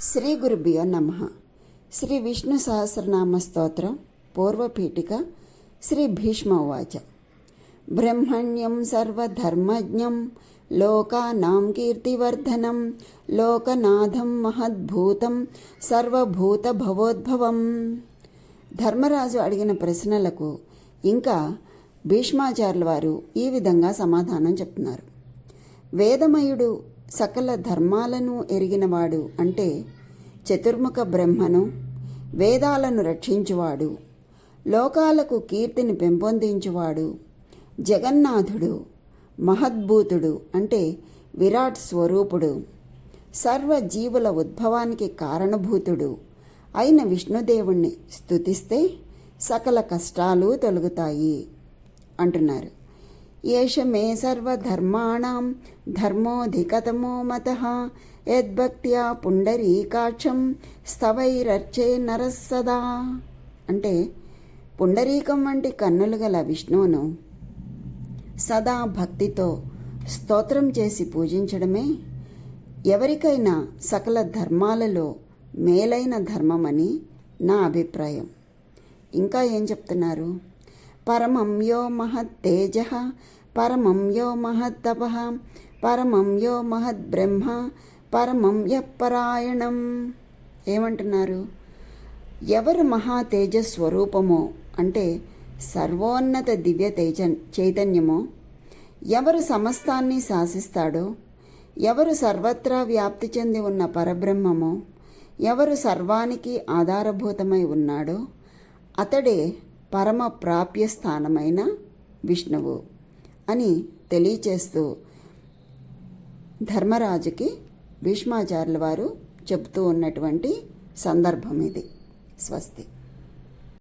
శ్రీ గురుభ్యో నమః. శ్రీ విష్ణు సహస్రనామ స్తోత్రం పూర్వపీఠిక. శ్రీ భీష్మ ఉవాచ. బ్రహ్మణ్యం సర్వధర్మజ్ఞం లోకానాం కీర్తివర్ధనం లోకనాథం మహద్భూతం సర్వభూత భవోద్భవం. ధర్మరాజు అడిగిన ప్రశ్నలకు ఇంకా భీష్మాచార్యుల వారు ఈ విధంగా సమాధానం చెప్తున్నారు. వేదమయుడు సకల ధర్మాలను ఎరిగినవాడు అంటే చతుర్ముఖ బ్రహ్మను, వేదాలను రక్షించువాడు, లోకాలకు కీర్తిని పెంపొందించువాడు, జగన్నాథుడు, మహద్భూతుడు అంటే విరాట్ స్వరూపుడు, సర్వజీవుల ఉద్భవానికి కారణభూతుడు అయిన విష్ణుదేవుణ్ణి స్తుతిస్తే సకల కష్టాలు తొలగుతాయి అంటున్నారు. ఏష మే సర్వధర్మాణం ధర్మోధికతమో మతః యద్భక్త్యా పుండరీకాక్షం స్తవైరర్చే నరస్సదా. అంటే పుండరీకం వంటి కన్నులు గల విష్ణువును సదా భక్తితో స్తోత్రం చేసి పూజించడమే ఎవరికైనా సకల ధర్మాలలో మేలైన ధర్మమని నా అభిప్రాయం. ఇంకా ఏం చెప్తున్నారు? పరమం యో మహత్తేజః పరమం యో మహత్తపః పరమం యో మహద్బ్రహ్మ పరమం యఃపరాయణం. ఏమంటున్నారు? ఎవరు మహా తేజస్వరూపమో అంటే సర్వోన్నత దివ్య చైతన్యమో, ఎవరు సమస్తాన్ని శాసిస్తాడో, ఎవరు సర్వత్రా వ్యాప్తి చెంది ఉన్న పరబ్రహ్మమో, ఎవరు సర్వానికి ఆధారభూతమై ఉన్నాడో అతడే పరమ ప్రాప్య స్థానమైన విష్ణువు అని తెలియచేస్తూ ధర్మరాజుకి భీష్మాచార్యుల వారు చెబుతూ ఉన్నటువంటి సందర్భం ఇది. స్వస్తి.